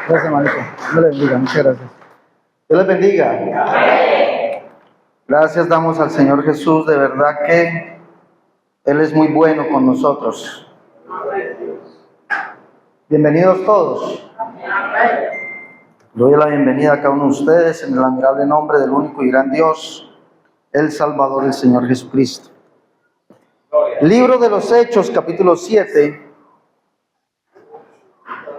Gracias, hermanito. Dios le bendiga. Muchas gracias. Dios les bendiga. Gracias damos al Señor Jesús. De verdad que Él es muy bueno con nosotros. Bienvenidos todos. Doy la bienvenida a cada uno de ustedes en el admirable nombre del único y gran Dios, el Salvador, el Señor Jesucristo. Libro de los Hechos, capítulo 7,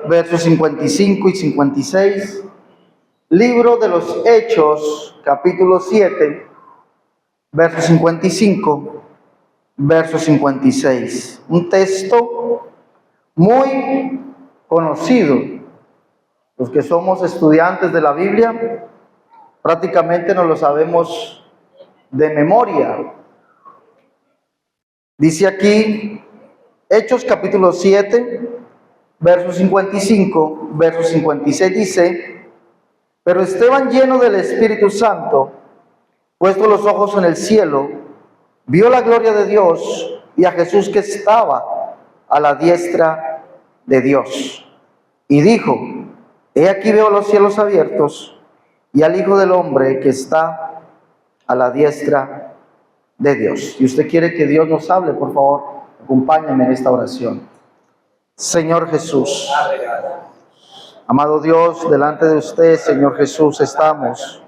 versos 55 y 56. Libro de los Hechos, capítulo 7, verso 55, verso 56. Un texto muy conocido. Los que somos estudiantes de la Biblia, prácticamente nos lo sabemos de memoria. Dice aquí, Hechos capítulo 7, verso 55, verso 56, dice: pero Esteban, lleno del Espíritu Santo, puesto los ojos en el cielo, vio la gloria de Dios y a Jesús que estaba a la diestra de Dios. Y dijo: he aquí veo los cielos abiertos y al Hijo del Hombre que está a la diestra de Dios. Si usted quiere que Dios nos hable, por favor, acompáñeme en esta oración. Señor Jesús, amado Dios, delante de usted, Señor Jesús, estamos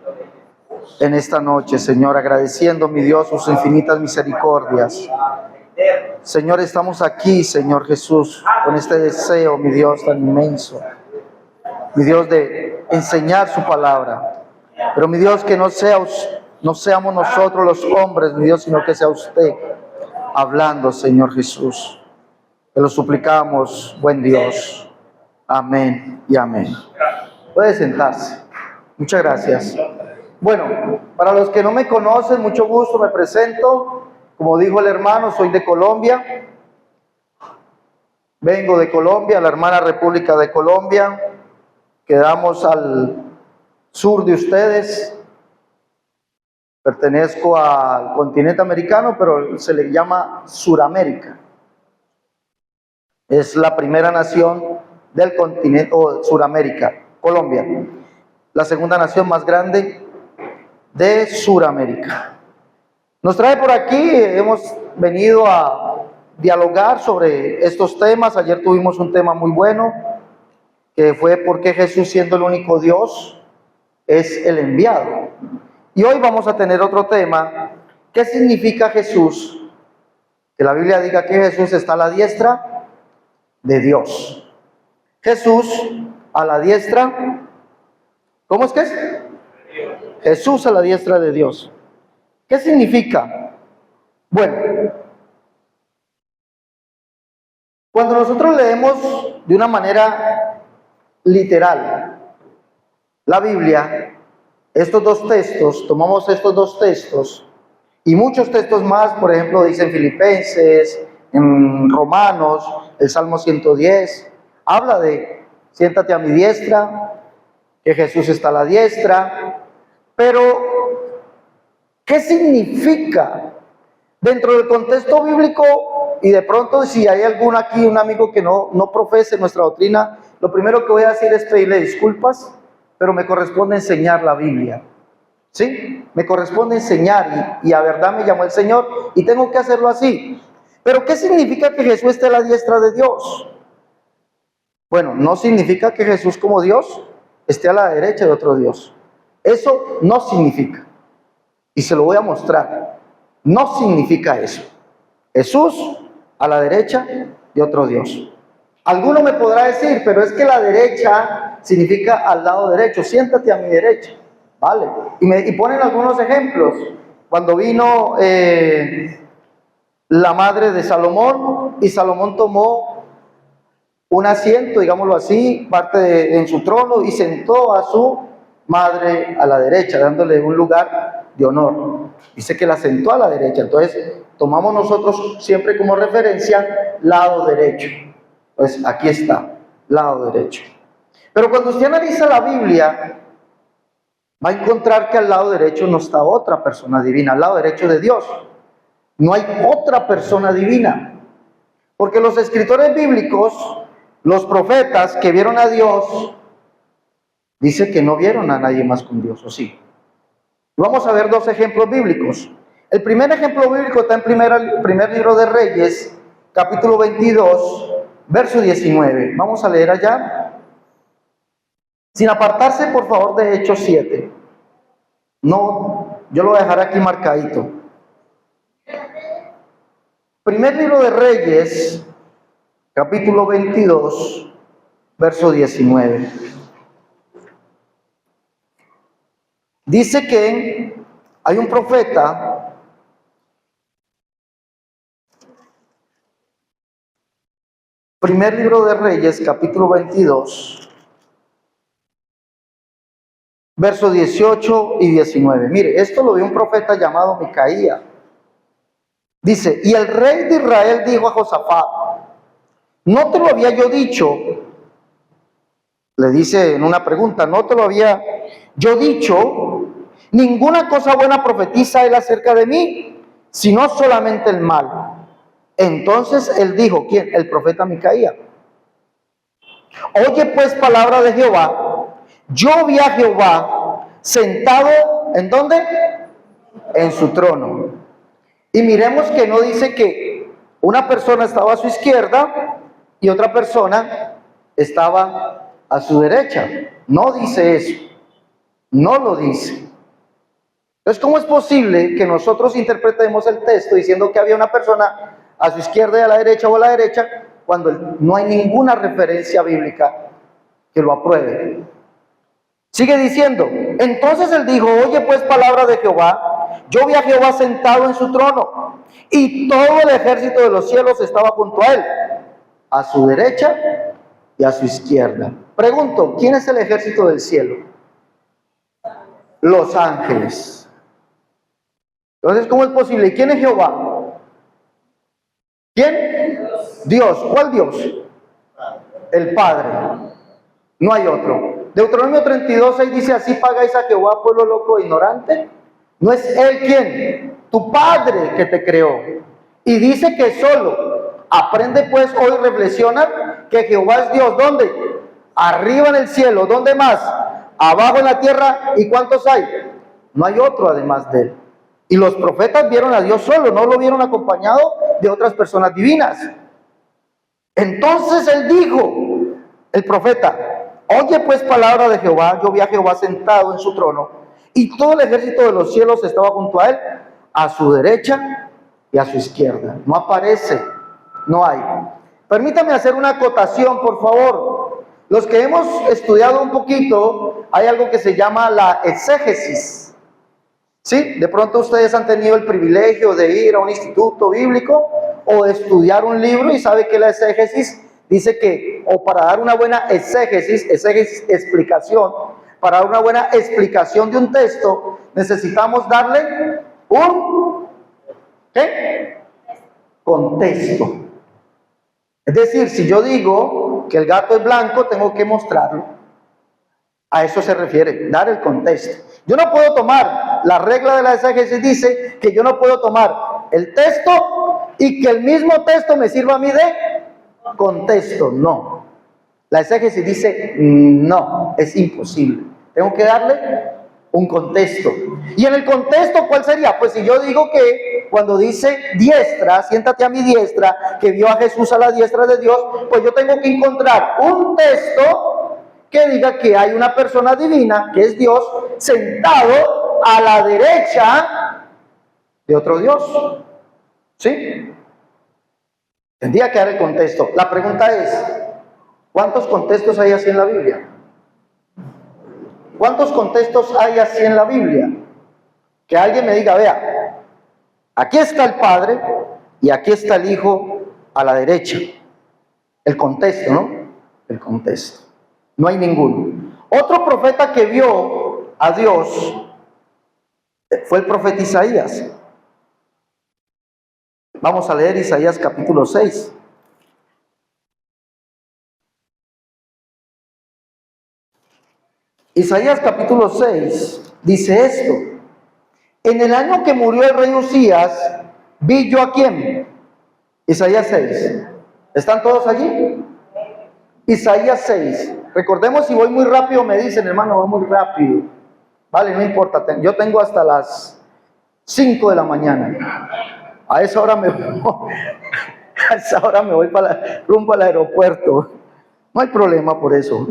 en esta noche, Señor, agradeciendo, mi Dios, sus infinitas misericordias. Señor, estamos aquí, Señor Jesús, con este deseo, mi Dios, tan inmenso, mi Dios, de enseñar su palabra. Pero, mi Dios, que no seamos nosotros los hombres, mi Dios, sino que sea usted hablando, Señor Jesús. Te lo suplicamos, buen Dios. Amén y amén. Puede sentarse. Muchas gracias. Bueno, para los que no me conocen, mucho gusto, me presento. Como dijo el hermano, soy de Colombia. Vengo de Colombia, la hermana República de Colombia. Quedamos al sur de ustedes. Pertenezco al continente americano, pero se le llama Suramérica. Es la primera nación del continente o Suramérica, Colombia. La segunda nación más grande de Suramérica. Nos trae por aquí, hemos venido a dialogar sobre estos temas. Ayer tuvimos un tema muy bueno, que fue por qué Jesús, siendo el único Dios, es el enviado. Y hoy vamos a tener otro tema. ¿Qué significa Jesús? Que la Biblia diga que Jesús está a la diestra de Dios. Jesús a la diestra, ¿cómo es que es? Jesús a la diestra de Dios. ¿Qué significa? Bueno, cuando nosotros leemos de una manera literal la Biblia, estos dos textos, tomamos estos dos textos y muchos textos más, por ejemplo, dicen Filipenses, en Romanos, el Salmo 110, habla de siéntate a mi diestra, que Jesús está a la diestra. Pero, ¿qué significa dentro del contexto bíblico? Y de pronto, si hay algún aquí, un amigo que no profese nuestra doctrina, lo primero que voy a hacer es pedirle disculpas, pero me corresponde enseñar la Biblia. ¿Sí? Me corresponde enseñar y a verdad me llamó el Señor y tengo que hacerlo así. Pero, ¿qué significa que Jesús esté a la diestra de Dios? Bueno, no significa que Jesús como Dios esté a la derecha de otro Dios. Eso no significa. Y se lo voy a mostrar. No significa eso. Jesús a la derecha de otro Dios. Alguno me podrá decir, pero es que la derecha significa al lado derecho. Siéntate a mi derecha. ¿Vale? Y ponen algunos ejemplos. Cuando vino la madre de Salomón y Salomón tomó un asiento, digámoslo así, en su trono y sentó a su madre a la derecha, dándole un lugar de honor. Dice que la sentó a la derecha. Entonces, tomamos nosotros siempre como referencia lado derecho. Pues aquí está, lado derecho. Pero cuando usted analiza la Biblia, va a encontrar que al lado derecho no está otra persona divina, al lado derecho de Dios. No hay otra persona divina. Porque los escritores bíblicos, los profetas que vieron a Dios, Dice que no vieron a nadie más con Dios, ¿o sí? Vamos a ver dos ejemplos bíblicos. El primer ejemplo bíblico está en primer libro de Reyes, capítulo 22, verso 19. Vamos a leer allá. Sin apartarse, por favor, de Hechos 7. No, yo lo voy a dejar aquí marcadito. Primer libro de Reyes, capítulo 22, verso 19. Dice que hay un profeta Primer libro de Reyes, capítulo 22, versos 18 y 19. Mire, esto lo vio un profeta llamado Micaía. Dice, y el rey de Israel dijo a Josafat, ¿no te lo había yo dicho? Le dice en una pregunta, ¿no te lo había yo dicho? Ninguna cosa buena profetiza él acerca de mí, sino solamente el mal. Entonces él dijo, ¿quién? El profeta Micaía. Oye pues palabra de Jehová, yo vi a Jehová sentado, ¿en dónde? En su trono. Y miremos que no dice que una persona estaba a su izquierda y otra persona estaba a su derecha. No dice eso, no lo dice. Entonces, ¿cómo es posible que nosotros interpretemos el texto diciendo que había una persona a su izquierda y a la derecha o a la derecha cuando no hay ninguna referencia bíblica que lo apruebe? Sigue diciendo, entonces él dijo, oye pues palabra de Jehová, yo vi a Jehová sentado en su trono y todo el ejército de los cielos estaba junto a él, a su derecha y a su izquierda. Pregunto, ¿quién es el ejército del cielo? Los ángeles. Entonces, ¿cómo es posible? ¿Y quién es Jehová? ¿Quién? Dios. ¿Cuál Dios? El Padre. No hay otro. Deuteronomio 32:6 dice, así pagáis a Jehová, pueblo loco e ignorante. ¿No es Él quien? Tu Padre que te creó. Y dice que solo, aprende pues hoy, reflexiona, que Jehová es Dios. ¿Dónde? Arriba en el cielo. ¿Dónde más? Abajo en la tierra. ¿Y cuántos hay? No hay otro además de Él. Y los profetas vieron a Dios solo, no lo vieron acompañado de otras personas divinas. Entonces él dijo, el profeta, oye pues palabra de Jehová, yo vi a Jehová sentado en su trono, y todo el ejército de los cielos estaba junto a él, a su derecha y a su izquierda. No aparece, no hay. Permítame hacer una acotación, por favor. Los que hemos estudiado un poquito, hay algo que se llama la exégesis. ¿Sí? De pronto ustedes han tenido el privilegio de ir a un instituto bíblico o de estudiar un libro y sabe que la exégesis dice que, o para dar una buena exégesis explicación, para dar una buena explicación de un texto, necesitamos darle un ¿qué? Contexto. Es decir, si yo digo que el gato es blanco, tengo que mostrarlo. A eso se refiere, dar el contexto. Yo no puedo tomar, la regla de la exégesis dice que yo no puedo tomar el texto y que el mismo texto me sirva a mí de contexto. No. La exégesis dice no, es imposible. Tengo que darle un contexto. Y en el contexto, ¿cuál sería? Pues si yo digo que cuando dice diestra, siéntate a mi diestra, que vio a Jesús a la diestra de Dios, pues yo tengo que encontrar un texto que diga que hay una persona divina, que es Dios, sentado a la derecha de otro Dios. ¿Sí? Tendría que dar el contexto. La pregunta es, ¿cuántos contextos hay así en la Biblia? ¿Cuántos contextos hay así en la Biblia? Que alguien me diga, vea, aquí está el Padre y aquí está el Hijo a la derecha. El contexto, ¿no? El contexto. No hay ninguno. Otro profeta que vio a Dios fue el profeta Isaías. Vamos a leer Isaías capítulo 6. Isaías capítulo 6 dice esto. En el año que murió el rey Usías, vi yo a quién. Isaías 6. ¿Están todos allí? Isaías 6. Recordemos, si voy muy rápido me dicen, hermano, voy muy rápido. Vale, no importa, yo tengo hasta las 5 de la mañana. A esa hora me voy, a esa hora me voy rumbo al aeropuerto. No hay problema por eso.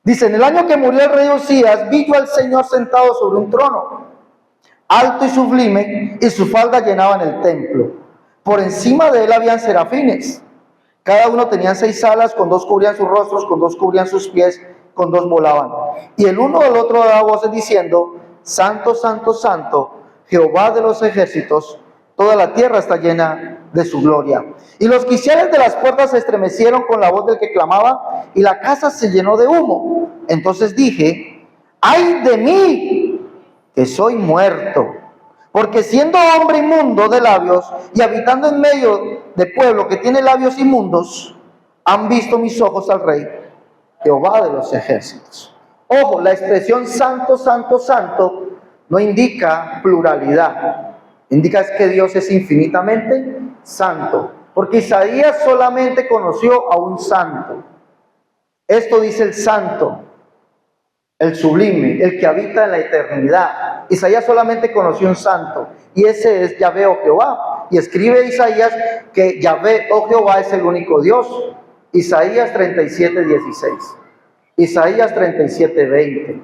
Dice, en el año que murió el rey Usías, vi yo al Señor sentado sobre un trono, alto y sublime, y sus faldas llenaban el templo. Por encima de él habían serafines. Cada uno tenía 6 alas, con 2 cubrían sus rostros, con 2 cubrían sus pies, con 2 volaban. Y el uno del otro daba voces diciendo, Santo, Santo, Santo, Jehová de los ejércitos, toda la tierra está llena de su gloria. Y los quiciales de las puertas se estremecieron con la voz del que clamaba, y la casa se llenó de humo. Entonces dije, ¡ay de mí, que soy muerto! Porque siendo hombre inmundo de labios y habitando en medio de pueblo que tiene labios inmundos, han visto mis ojos al Rey, Jehová de los ejércitos. Ojo, la expresión santo, santo, santo no indica pluralidad. Indica que Dios es infinitamente santo. Porque Isaías solamente conoció a un santo. Esto dice el santo, el sublime, el que habita en la eternidad. Isaías solamente conoció un santo, y ese es Yahvé o Jehová. Y escribe Isaías que Yahvé o Jehová es el único Dios. Isaías 37:16. Isaías 37:20.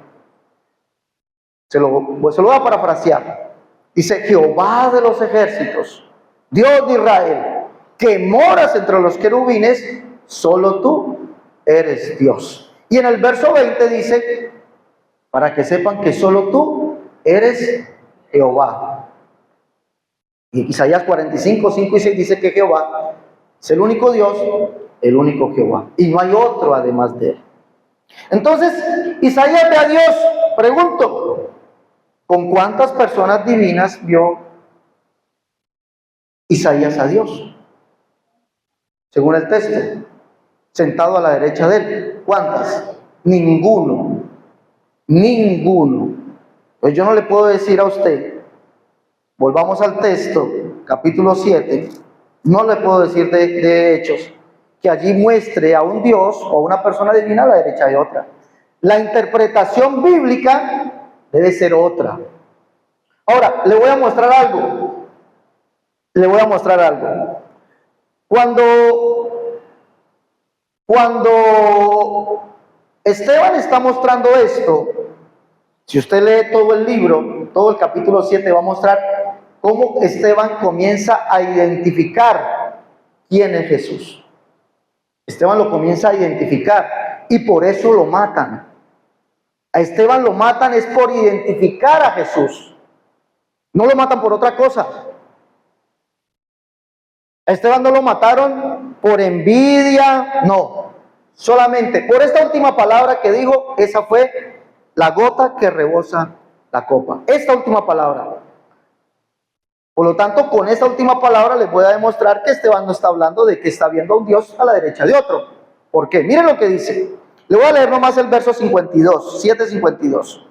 Se lo voy a parafrasear. Dice, Jehová de los ejércitos, Dios de Israel, que moras entre los querubines, solo tú eres Dios. Y en el verso 20 dice, para que sepan que solo tú eres Jehová. Y Isaías 45:5 y 6 dice que Jehová es el único Dios, el único Jehová. Y no hay otro además de él. Entonces, Isaías ve a Dios. Pregunto, ¿con cuántas personas divinas vio Isaías a Dios? Según el texto, sentado a la derecha de él. ¿Cuántas? Ninguno. Ninguno. Pues yo no le puedo decir a usted, volvamos al texto, capítulo 7, no le puedo decir de Hechos, que allí muestre a un Dios o a una persona divina a la derecha de otra. La interpretación bíblica debe ser otra. Ahora, le voy a mostrar algo. Le voy a mostrar algo. Cuando Esteban está mostrando esto, si usted lee todo el libro, todo el capítulo 7 va a mostrar cómo Esteban comienza a identificar quién es Jesús. Esteban lo comienza a identificar y por eso lo matan. A Esteban lo matan es por identificar a Jesús. No lo matan por otra cosa. A Esteban no lo mataron por envidia, no. Solamente por esta última palabra que dijo, esa fue la gota que rebosa la copa. Esta última palabra. Por lo tanto, con esta última palabra les voy a demostrar que Esteban no está hablando de que está viendo a un Dios a la derecha de otro. ¿Por qué? Miren lo que dice. Le voy a leer nomás el verso 52, 7:52.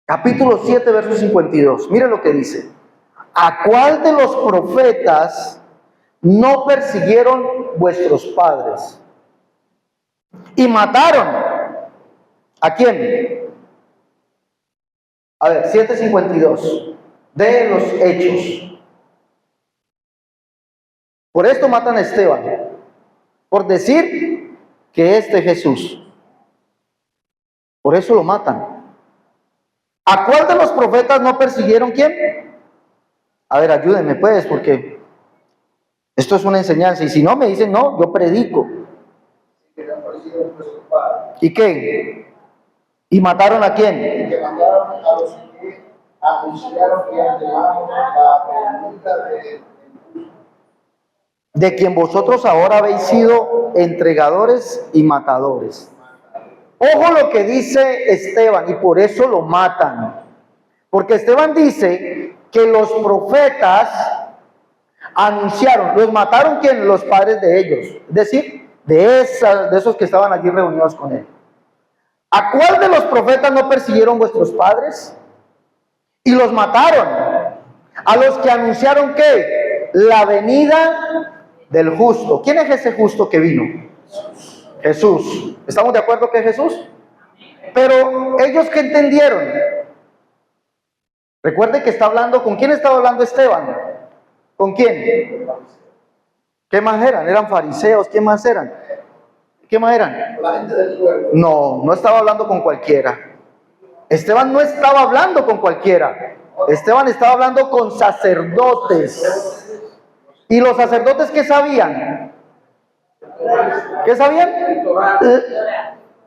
Capítulo 7, verso 52. Miren lo que dice. ¿A cuál de los profetas no persiguieron vuestros padres? Y mataron. ¿A quién? A ver, 7:52 de los Hechos. Por esto matan a Esteban, por decir que este es Jesús. Por eso lo matan. ¿A cuál de los profetas no persiguieron quién? A ver, ayúdenme pues, porque esto es una enseñanza. Y si no, me dicen, no, yo predico. ¿Y qué? ¿Y mataron a quién? Que mandaron a los que anunciaron que antemano la pregunta de quien vosotros ahora habéis sido entregadores y matadores. Ojo lo que dice Esteban, y por eso lo matan. Porque Esteban dice que los profetas anunciaron, los mataron ¿quién? Los padres de ellos, es decir, de esos que estaban allí reunidos con él. ¿A cuál de los profetas no persiguieron vuestros padres? Y los mataron. A los que anunciaron ¿qué? La venida del justo. ¿Quién es ese justo que vino? Jesús. ¿Estamos de acuerdo que es Jesús? Pero ellos, ¿qué entendieron? Recuerde que está hablando, ¿con quién estaba hablando Esteban? ¿Con quién? ¿Qué más eran? ¿Eran fariseos? ¿Quién más eran? ¿Qué más eran? La gente del pueblo. No, no estaba hablando con cualquiera. Esteban no estaba hablando con cualquiera. Esteban estaba hablando con sacerdotes. ¿Y los sacerdotes qué sabían? ¿Qué sabían?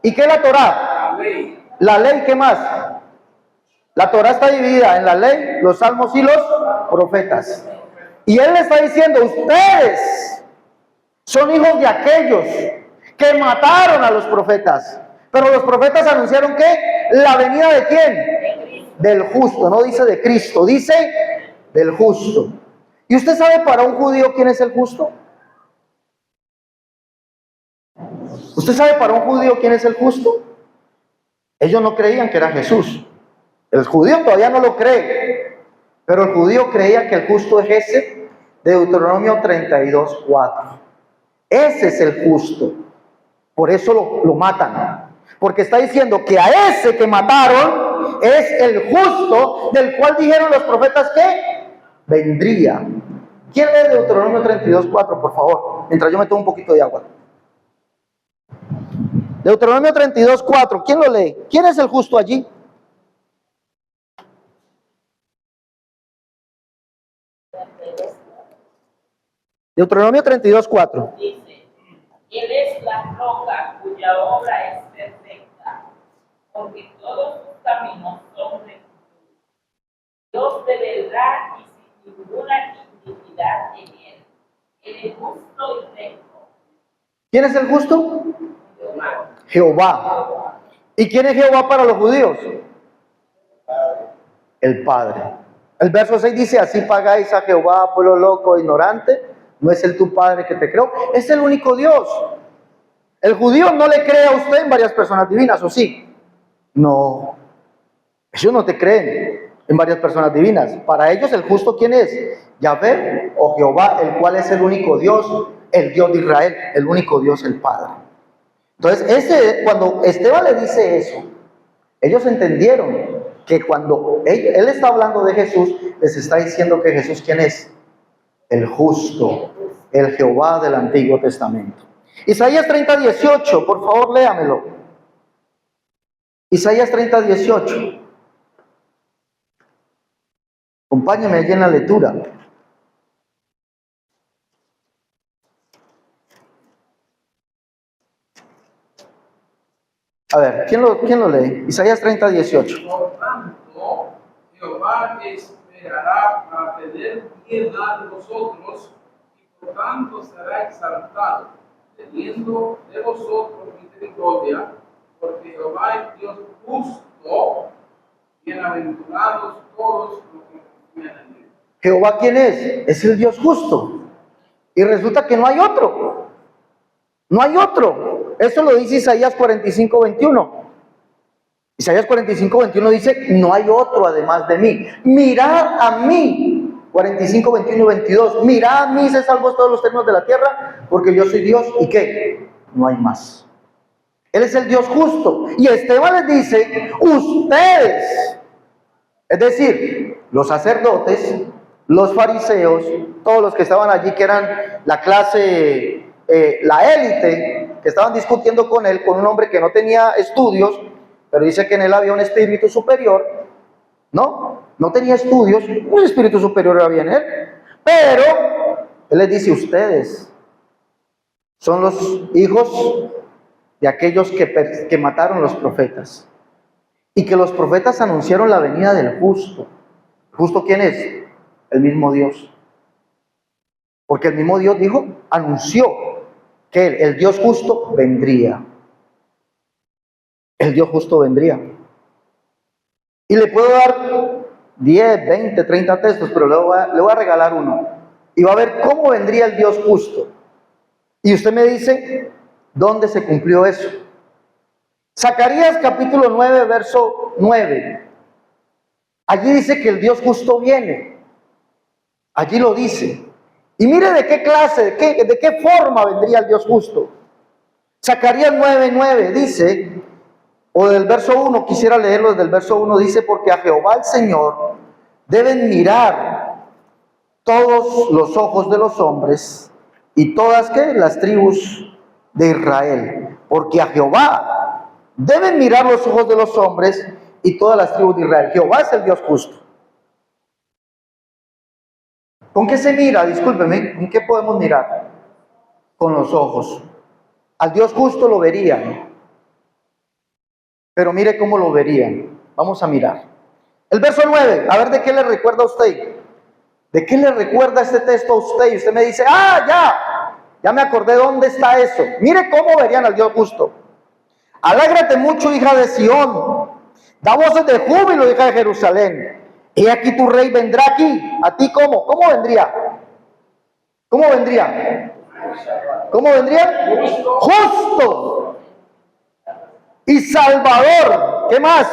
¿Y qué es la Torá? La ley, ¿qué más? La Torá está dividida en la ley, los salmos y los profetas. Y él le está diciendo, ustedes son hijos de aquellos que mataron a los profetas. Pero los profetas anunciaron que la venida de quién? Del justo, no dice de Cristo, dice del justo. ¿Y usted sabe para un judío quién es el justo? ¿Usted sabe para un judío quién es el justo? Ellos no creían que era Jesús. El judío todavía no lo cree, pero el judío creía que el justo es ese, de Deuteronomio 32:4. Ese es el justo. Por eso lo matan. Porque está diciendo que a ese que mataron es el justo, del cual dijeron los profetas que vendría. ¿Quién lee Deuteronomio 32:4, por favor? Mientras yo me tomo un poquito de agua. Deuteronomio 32:4, ¿quién lo lee? ¿Quién es el justo allí? Deuteronomio 32:4. Dice, Él es la roca cuya obra es perfecta, porque todos sus caminos son rectos. Dios de verdad y sin ninguna iniquidad en él. Él es justo y recto. ¿Quién es el justo? Jehová. Jehová. ¿Y quién es Jehová para los judíos? El Padre. El verso 6 dice, así pagáis a Jehová, pueblo loco e ignorante. No es el tu Padre que te creó, es el único Dios. El judío no le cree a usted en varias personas divinas, ¿o sí? No, ellos no te creen en varias personas divinas. Para ellos el justo, ¿quién es? Yahvé o Jehová, el cual es el único Dios, el Dios de Israel, el único Dios, el Padre. Entonces, cuando Esteban le dice eso, ellos entendieron que cuando él está hablando de Jesús, les está diciendo que Jesús, ¿quién es? El justo, el Jehová del Antiguo Testamento. Isaías 30:18, por favor, léamelo. Isaías 30:18. Acompáñeme allí en la lectura. A ver, ¿quién lo lee? Isaías 30:18. Por tanto, Jehová esperará para tener piedad de vosotros, y por tanto será exaltado, teniendo de vosotros misericordia, porque Jehová es Dios justo, bienaventurados todos los que confían en él. ¿Jehová quién es? Es el Dios justo. Y resulta que no hay otro. No hay otro. Eso lo dice Isaías 45:21. Isaías 45:21 dice, no hay otro además de mí. Mirad a mí. 45:21 y 22. Mirad a mí, se salvó todos los términos de la tierra, porque yo soy Dios. ¿Y qué? No hay más. Él es el Dios justo. Y Esteban les dice, ustedes, es decir, los sacerdotes, los fariseos, todos los que estaban allí, que eran la clase, la élite, que estaban discutiendo con él, con un hombre que no tenía estudios, pero dice que en él había un espíritu superior. No tenía estudios, un espíritu superior había en él, pero él les dice, ustedes son los hijos de aquellos que mataron los profetas, y que los profetas anunciaron la venida del justo. ¿Justo quién es? El mismo Dios. Porque el mismo Dios dijo, anunció que el Dios justo vendría. El Dios justo vendría. Y le puedo dar 10, 20, 30 textos, pero le voy a regalar uno. Y va a ver cómo vendría el Dios justo. Y usted me dice, ¿dónde se cumplió eso? Zacarías capítulo 9, verso 9. Allí dice que el Dios justo viene. Allí lo dice. Y mire de qué clase, de qué forma vendría el Dios justo. Zacarías 9:9 dice, o del verso 1, quisiera leerlo desde el verso 1, dice, porque a Jehová el Señor deben mirar todos los ojos de los hombres y todas, ¿qué? Las tribus de Israel. Porque a Jehová deben mirar los ojos de los hombres y todas las tribus de Israel. Jehová es el Dios justo. ¿Con qué se mira? Discúlpeme, ¿con qué podemos mirar? Con los ojos. Al Dios justo lo verían. Pero mire cómo lo verían. Vamos a mirar. El verso 9, a ver de qué le recuerda a usted. ¿De qué le recuerda este texto a usted? Y usted me dice, ya me acordé dónde está eso. Mire cómo verían al Dios justo. Alégrate mucho, hija de Sión. Da voces de júbilo, hija de Jerusalén. He aquí tu rey vendrá aquí. ¿A ti cómo? ¿Cómo vendría? ¿Cómo vendría? ¿Cómo vendría? Justo. Y salvador. ¿Qué más?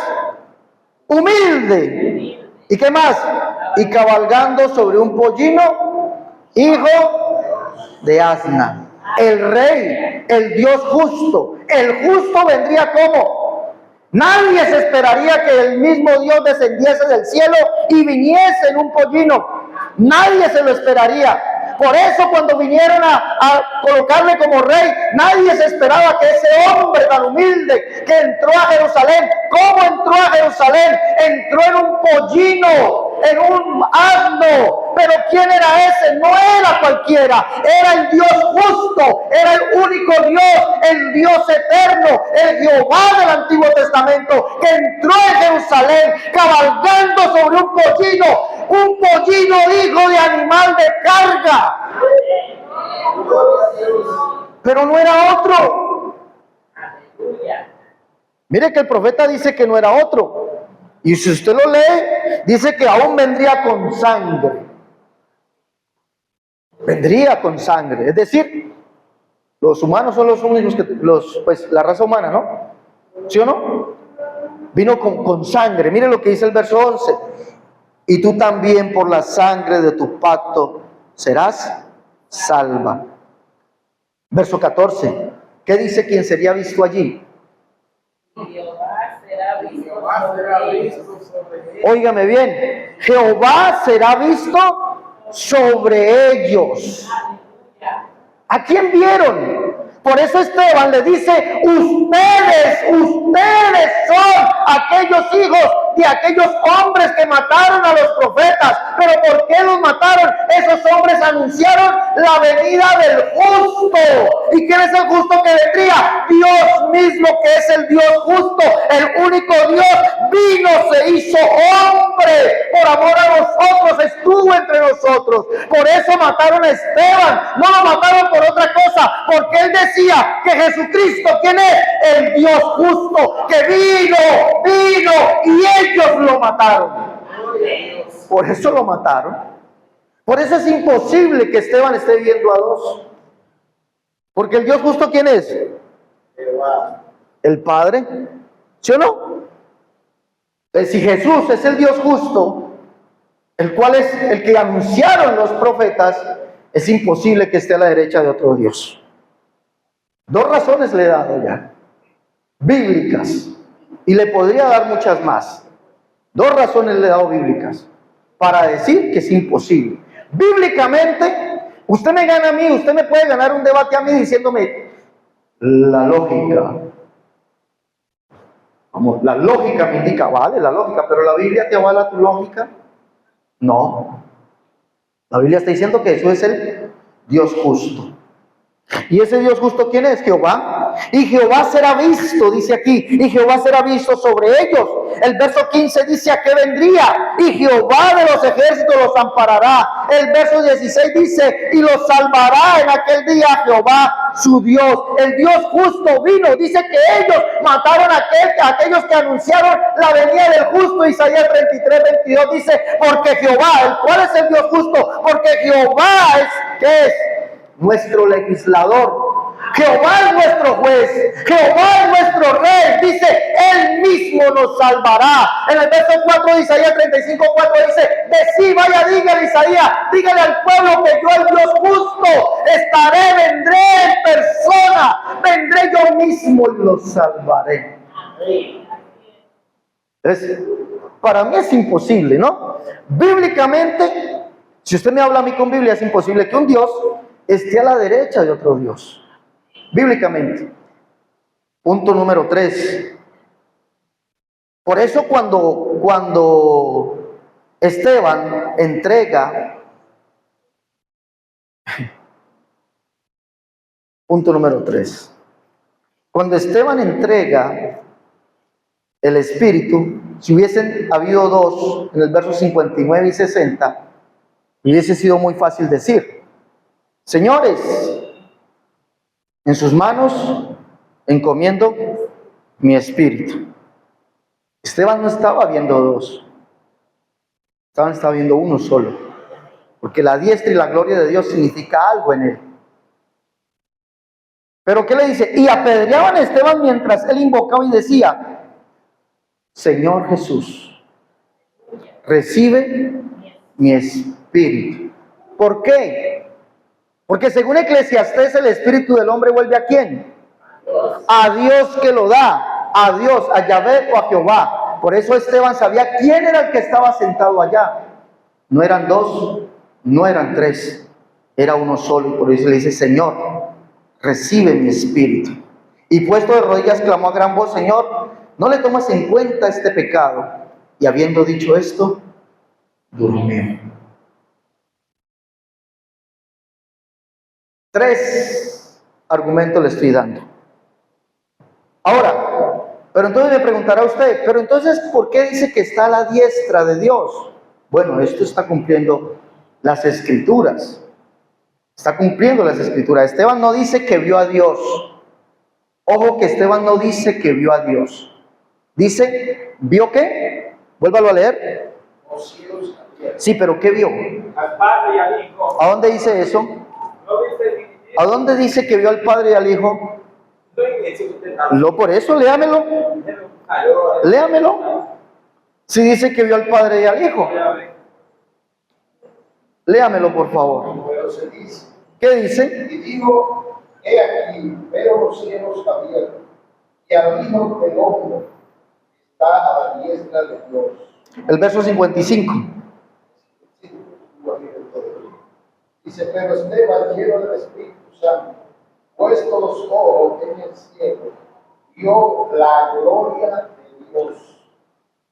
Humilde. ¿Y qué más? Y cabalgando sobre un pollino, hijo de asna. El rey, el Dios justo. El justo vendría como. Nadie se esperaría que el mismo Dios descendiese del cielo y viniese en un pollino. Nadie se lo esperaría. Por eso cuando vinieron a colocarle como rey, nadie se esperaba que ese hombre tan humilde que entró a Jerusalén, ¿cómo entró a Jerusalén? Entró en un pollino, en un asno. Pero ¿quién era ese? No era cualquiera, era el Dios justo, era el único Dios, el Dios eterno, el Jehová del Antiguo Testamento, que entró en Jerusalén cabalgando sobre un pollino hijo de animal de carga. Pero no era otro. Mire que el profeta dice que no era otro. Y si usted lo lee, dice que aún vendría con sangre. Vendría con sangre. Es decir, los humanos son los únicos que, pues la raza humana, ¿no? ¿Sí o no? Vino con sangre. Mire lo que dice el verso 11. Y tú también por la sangre de tu pacto serás salva. Verso 14. ¿Qué dice quien sería visto allí? Jehová será visto sobre ellos. Óigame bien. Jehová será visto sobre ellos. ¿A quién vieron? Por eso Esteban le dice, ustedes son aquellos hijos de aquellos hombres que mataron a los profetas. ¿Pero por qué los mataron? Esos hombres anunciaron la venida del justo. ¿Y quién es el justo que vendría? Dios mismo, que es el Dios justo, el único Dios, vino, se hizo hombre, por amor a nosotros, estuvo entre nosotros. Por eso mataron a Esteban, no lo mataron por otra cosa, porque él decía que Jesucristo, ¿quién es? El Dios justo, que vino y ellos lo mataron. Por eso lo mataron. Por eso es imposible que Esteban esté viendo a dos. Porque el Dios justo, ¿quién es? El Padre. ¿Sí o no? Entonces, si Jesús es el Dios justo, el cual es el que anunciaron los profetas, es imposible que esté a la derecha de otro Dios. Dos razones le he dado ya, bíblicas, y le podría dar muchas más. Dos razones le he dado bíblicas para decir que es imposible. Bíblicamente, usted me gana a mí, usted me puede ganar un debate a mí diciéndome la lógica. Vamos, la lógica me indica, vale, la lógica, pero la Biblia te avala tu lógica. No. La Biblia está diciendo que Jesús es el Dios justo. ¿Y ese Dios justo quién es? Jehová. Y Jehová será visto, dice aquí, y Jehová será visto sobre ellos. El verso 15 dice a qué vendría, y Jehová de los ejércitos los amparará. El verso 16 dice, y los salvará en aquel día Jehová su Dios. El Dios justo vino, dice que ellos mataron a aquellos que anunciaron la venida del justo. Isaías 33:22 dice, porque Jehová, ¿cuál es el Dios justo? Porque Jehová es, ¿qué es? Nuestro legislador. Jehová es nuestro juez, Jehová es nuestro rey, dice, Él mismo nos salvará. En el verso 4 de Isaías 35:4 dice, decí, vaya, dígale Isaías, dígale al pueblo que yo, el Dios justo, estaré, vendré en persona, vendré yo mismo y los salvaré. Para mí es imposible, ¿no? Bíblicamente, si usted me habla a mí con Biblia, es imposible que un Dios esté a la derecha de otro Dios. Bíblicamente. Punto número 3. Por eso cuando Esteban entrega, punto número 3. Cuando Esteban entrega el Espíritu, si hubiesen habido dos, en el verso 59 y 60, hubiese sido muy fácil decir, señores, en sus manos encomiendo mi espíritu. Esteban no estaba viendo dos, Esteban estaba viendo uno solo, porque la diestra y la gloria de Dios significa algo en él. Pero ¿qué le dice? Y apedreaban a Esteban mientras él invocaba y decía, Señor Jesús, recibe mi espíritu. ¿Por qué? Porque según Eclesiastés, el espíritu del hombre vuelve ¿a quién? A Dios que lo da, a Dios, a Yahvé o a Jehová. Por eso Esteban sabía quién era el que estaba sentado allá. No eran dos, no eran tres, era uno solo. Y por eso le dice, Señor, recibe mi espíritu. Y puesto de rodillas clamó a gran voz, Señor, no le tomas en cuenta este pecado. Y habiendo dicho esto, durmió. 3 argumentos le estoy dando. Ahora, pero entonces me preguntará usted, pero entonces, ¿por qué dice que está a la diestra de Dios? Bueno, esto está cumpliendo las Escrituras. Está cumpliendo las Escrituras. Esteban no dice que vio a Dios. Ojo que Esteban no dice que vio a Dios. Dice, ¿vio qué? Vuélvalo a leer. Sí, pero ¿qué vio? Al Padre y al Hijo. ¿A dónde dice eso? ¿A dónde dice que vio al Padre y al Hijo? No, por eso, léamelo. Léamelo. Si dice que vio al Padre y al Hijo. Léamelo, por favor. Pero se dice, ¿Qué dice? y digo, he aquí, veo los cielos abiertos, y al Hijo del Hombre está a la diestra de Dios. El verso 55. Dice, pero Esteban, lleno del Espíritu Santo, puesto los ojos en el cielo, vio la gloria de Dios.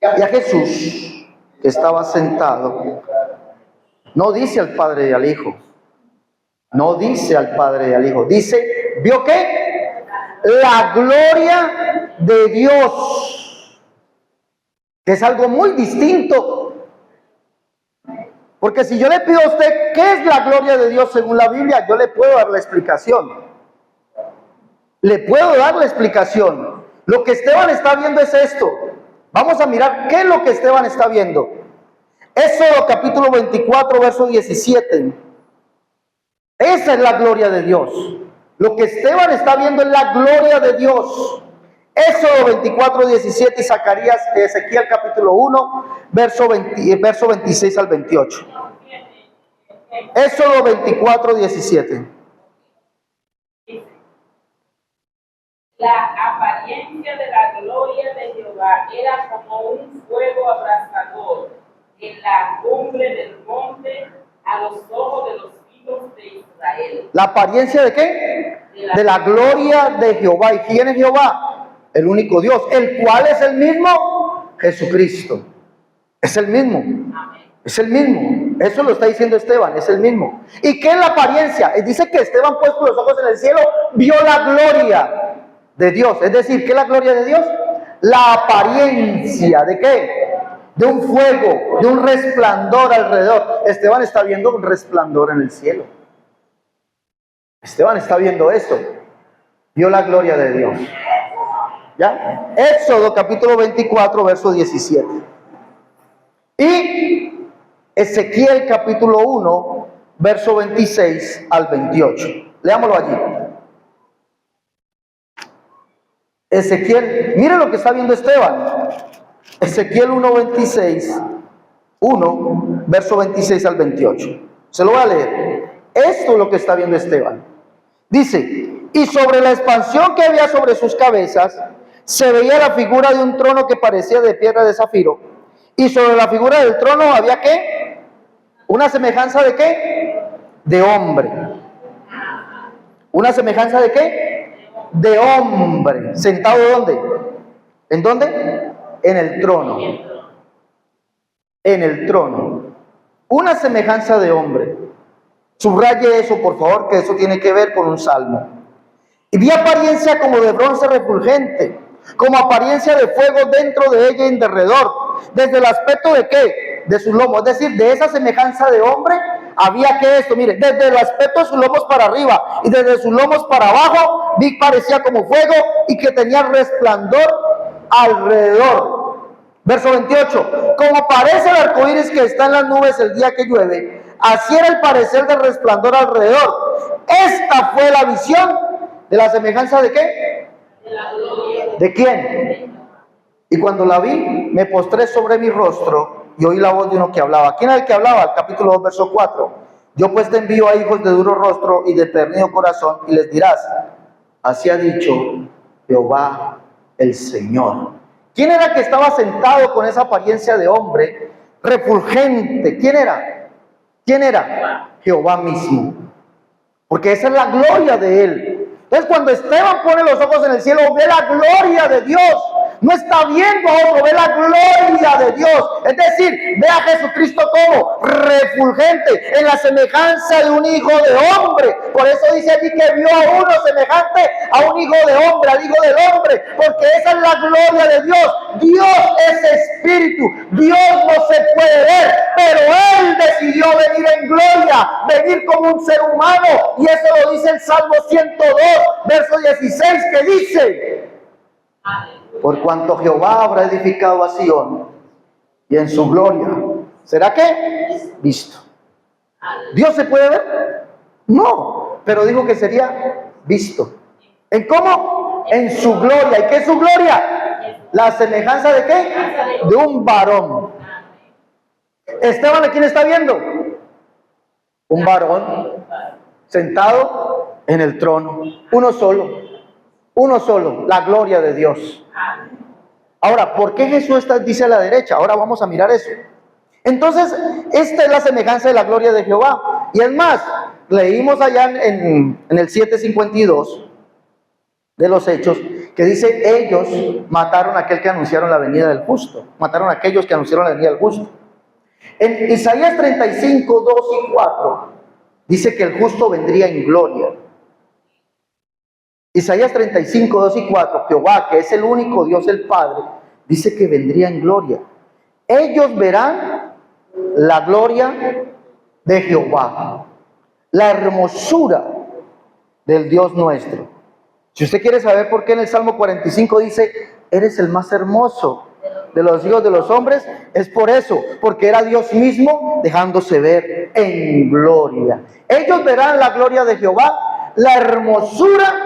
Y a Jesús, que estaba sentado, no dice al Padre y al Hijo. No dice al Padre y al Hijo. Dice, ¿vio qué? La gloria de Dios. Que es algo muy distinto. Porque si yo le pido a usted qué es la gloria de Dios según la Biblia, yo le puedo dar la explicación. Le puedo dar la explicación. Lo que Esteban está viendo es esto. Vamos a mirar qué es lo que Esteban está viendo. Éxodo capítulo 24, verso 17. Esa es la gloria de Dios. Lo que Esteban está viendo es la gloria de Dios. Éxodo 24, 17 y Zacarías, Ezequiel capítulo 1, verso 26 al 28. Éxodo 24, 17. La apariencia de la gloria de Jehová era como un fuego abrasador en la cumbre del monte a los ojos de los hijos de Israel. ¿La apariencia de qué? De la gloria de Jehová. ¿Y quién es Jehová? El único Dios, el cual es el mismo Jesucristo. Es el mismo. Es el mismo. Eso lo está diciendo Esteban, es el mismo. ¿Y qué es la apariencia? Dice que Esteban, puesto los ojos en el cielo, vio la gloria de Dios. Es decir, ¿qué es la gloria de Dios? La apariencia ¿de qué? De un fuego, de un resplandor alrededor. Esteban está viendo un resplandor en el cielo. Esteban está viendo esto. Vio la gloria de Dios. ¿Ya? Éxodo capítulo 24, verso 17. Y Ezequiel capítulo 1, verso 26 al 28. Leámoslo allí. Ezequiel, mire lo que está viendo Esteban. Ezequiel 1:26, 1, verso 26 al 28. Se lo voy a leer. Esto es lo que está viendo Esteban. Dice, y sobre la expansión que había sobre sus cabezas, se veía la figura de un trono que parecía de piedra de zafiro. Y sobre la figura del trono había ¿qué? Una semejanza de ¿qué? De hombre. ¿Una semejanza de qué? De hombre. ¿Sentado dónde? ¿En dónde? En el trono. En el trono. Una semejanza de hombre. Subraye eso, por favor, que eso tiene que ver con un salmo. Y vi apariencia como de bronce refulgente, como apariencia de fuego dentro de ella y en derredor. Desde el aspecto de ¿qué? De sus lomos. Es decir, de esa semejanza de hombre, había que esto, mire, desde el aspecto de sus lomos para arriba y desde sus lomos para abajo, vi parecía como fuego y que tenía resplandor alrededor. Verso 28, como parece el arco iris que está en las nubes el día que llueve, así era el parecer del resplandor alrededor. Esta fue la visión de la semejanza de ¿qué? ¿De quién? Y cuando la vi, me postré sobre mi rostro y oí la voz de uno que hablaba. ¿Quién era el que hablaba? El capítulo 2, verso 4. Yo pues te envío a hijos de duro rostro y de pernido corazón, y les dirás, así ha dicho Jehová el Señor. ¿Quién era que estaba sentado con esa apariencia de hombre refulgente? ¿Quién era? ¿Quién era? Jehová mismo. Porque esa es la gloria de él. Entonces cuando Esteban pone los ojos en el cielo, ve la gloria de Dios. No está viendo a otro, ve la gloria de Dios. Es decir, ve a Jesucristo como refulgente, en la semejanza de un hijo de hombre. Por eso dice allí que vio a uno semejante a un hijo de hombre, al hijo del hombre, porque esa es la gloria de Dios. Dios es espíritu, Dios no se puede ver, pero Él decidió venir en gloria, venir como un ser humano, y eso lo dice el Salmo 102, verso 16, que dice: por cuanto Jehová habrá edificado a Sión, y en su gloria ¿será qué? Visto. ¿Dios se puede ver? No, pero dijo que sería visto. ¿En cómo? En su gloria. ¿Y qué es su gloria? La semejanza de qué? De un varón. Esteban, ¿a quién está viendo? Un varón sentado en el trono. Uno solo. Uno solo, la gloria de Dios. Ahora, ¿por qué Jesús dice a la derecha? Ahora vamos a mirar eso. Entonces, esta es la semejanza de la gloria de Jehová. Y es más, leímos allá en el 7:52 de los Hechos, que dice, ellos mataron a aquel que anunciaron la venida del justo. Mataron a aquellos que anunciaron la venida del justo. En Isaías 35, 2 y 4, dice que el justo vendría en gloria. Isaías 35, 2 y 4, Jehová, que es el único Dios, el Padre, dice que vendría en gloria. Ellos verán la gloria de Jehová, la hermosura del Dios nuestro. Si usted quiere saber por qué en el Salmo 45 dice, eres el más hermoso de los hijos de los hombres, es por eso, porque era Dios mismo dejándose ver en gloria. Ellos verán la gloria de Jehová, la hermosura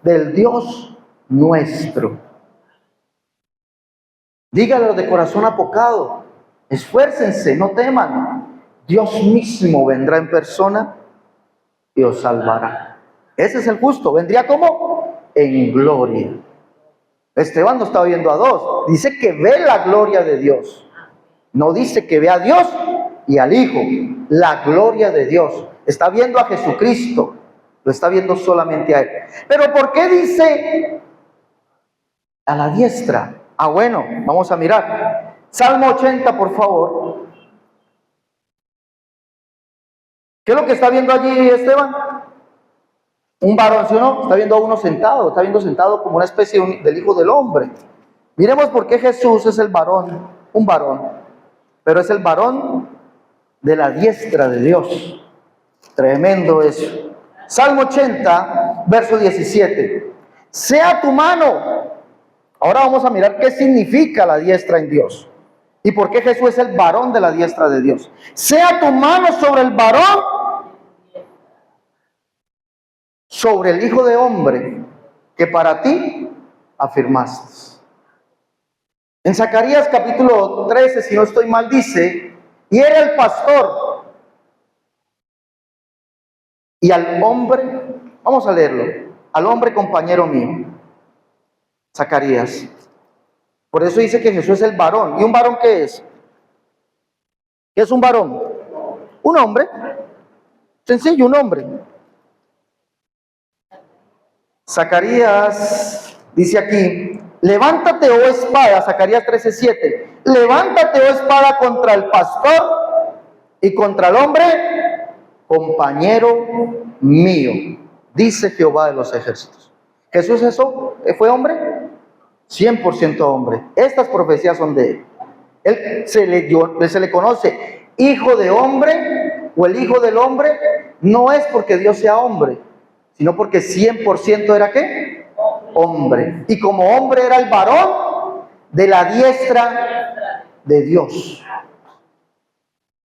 del Dios nuestro. Dígalo de corazón apocado, esfuércense, no teman. Dios mismo vendrá en persona y os salvará. Ese es el justo, vendría como en gloria. Esteban no está viendo a dos, dice que ve la gloria de Dios. No dice que ve a Dios y al Hijo, la gloria de Dios. Está viendo a Jesucristo. Lo está viendo solamente a Él. Pero ¿por qué dice a la diestra? Ah, bueno, vamos a mirar. Salmo 80, por favor. ¿Qué es lo que está viendo allí Esteban? Un varón, ¿sí o no? Está viendo a uno sentado. Está viendo sentado como una especie del Hijo del Hombre. Miremos por qué Jesús es el varón. Un varón. Pero es el varón de la diestra de Dios. Tremendo eso. Salmo 80, verso 17. Sea tu mano. Ahora vamos a mirar qué significa la diestra en Dios. Y por qué Jesús es el varón de la diestra de Dios. Sea tu mano sobre el varón, sobre el Hijo de Hombre, que para ti afirmaste. En Zacarías capítulo 13, si no estoy mal, dice, y era el pastor, y al hombre, vamos a leerlo, al hombre compañero mío, Zacarías. Por eso dice que Jesús es el varón. ¿Y un varón qué es? ¿Qué es un varón? Un hombre. Sencillo, un hombre. Zacarías dice aquí, levántate, oh espada, Zacarías 13:7, levántate, oh espada, contra el pastor y contra el hombre, compañero mío, dice Jehová de los ejércitos. ¿Jesús eso fue hombre? 100% hombre. Estas profecías son de él. Él se le conoce hijo de hombre o el hijo del hombre, no es porque Dios sea hombre, sino porque 100% era ¿qué? Hombre. Y como hombre era el varón de la diestra de Dios.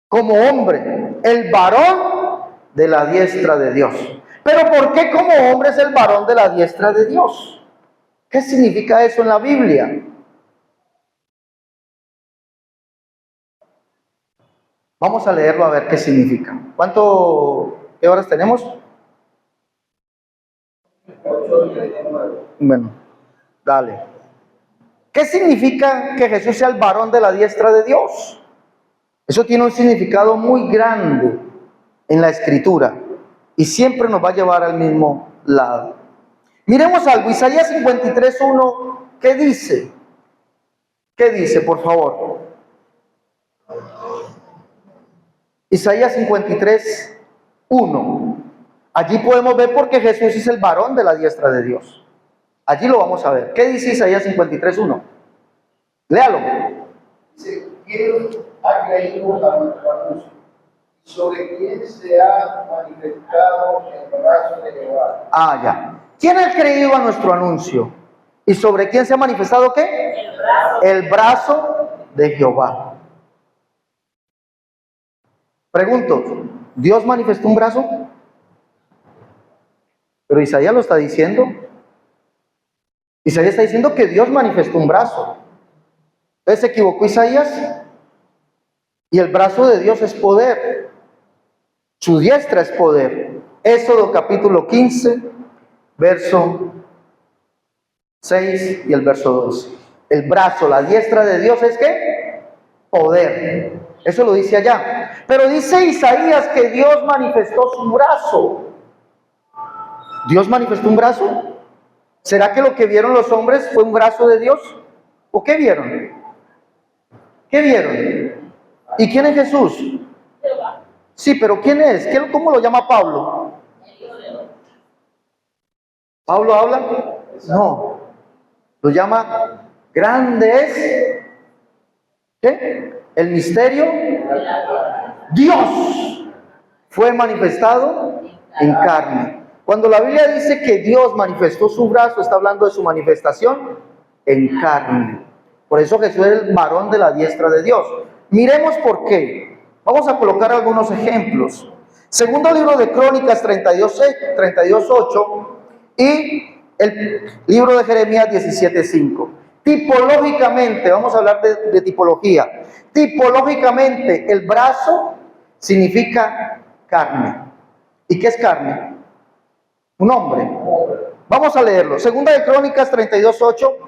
Como hombre, el varón de la diestra de Dios. Pero ¿por qué como hombre es el varón de la diestra de Dios? ¿Qué significa eso en la Biblia? Vamos a leerlo a ver qué significa. ¿Qué horas tenemos? Bueno, dale. ¿Qué significa que Jesús sea el varón de la diestra de Dios? Eso tiene un significado muy grande en la Escritura y siempre nos va a llevar al mismo lado. Miremos algo, Isaías 53:1, ¿qué dice? ¿Qué dice, por favor? Isaías 53:1. Allí podemos ver por qué Jesús es el varón de la diestra de Dios. Allí lo vamos a ver. ¿Qué dice Isaías 53:1? Léalo. Dice, ¿quién ha creído a nuestro anuncio? ¿Sobre quién se ha manifestado el brazo de Jehová? Ah, ya. ¿Quién ha creído a nuestro anuncio? ¿Y sobre quién se ha manifestado qué? El brazo de Jehová. Pregunto, ¿Dios manifestó un brazo? Pero Isaías lo está diciendo. Isaías está diciendo que Dios manifestó un brazo. Entonces se equivocó Isaías. Y el brazo de Dios es poder. Su diestra es poder. Éxodo capítulo 15, verso 6 y el verso 12. El brazo, la diestra de Dios es ¿qué? Poder. Eso lo dice allá. Pero dice Isaías que Dios manifestó su brazo. ¿Dios manifestó un brazo? ¿Será que lo que vieron los hombres fue un brazo de Dios? ¿O qué vieron? ¿Qué vieron? ¿Y quién es Jesús? Sí, pero ¿quién es? ¿Cómo lo llama Pablo? ¿Pablo habla? No. Lo llama grande es ¿qué? El misterio. Dios fue manifestado en carne. Cuando la Biblia dice que Dios manifestó su brazo, está hablando de su manifestación en carne. Por eso Jesús es el varón de la diestra de Dios. Miremos por qué. Vamos a colocar algunos ejemplos. Segundo libro de Crónicas 32:8 y el libro de Jeremías 17:5. Tipológicamente, vamos a hablar de tipología. Tipológicamente, el brazo significa carne. ¿Y qué es carne? Un hombre. Vamos a leerlo. Segunda de Crónicas 32:8.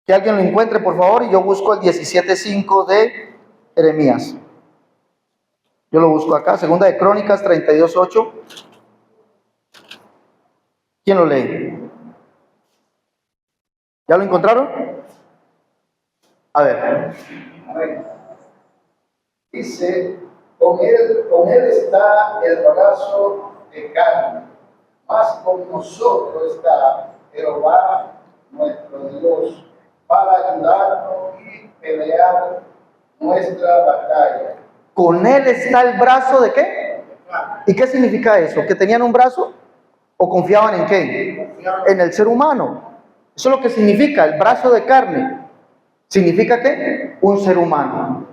Que alguien lo encuentre, por favor, y yo busco el 17:5 de Jeremías. Yo lo busco acá, Segunda de Crónicas 32:8. ¿Quién lo lee? ¿Ya lo encontraron? A ver. Dice, con él está el brazo de carne, mas con nosotros está Jehová nuestro Dios, para ayudarnos y pelear nuestra batalla. Con él está el brazo de ¿qué? ¿Y qué significa eso? ¿Que tenían un brazo? ¿O confiaban en qué? En el ser humano. Eso es lo que significa el brazo de carne. ¿Significa qué? Un ser humano.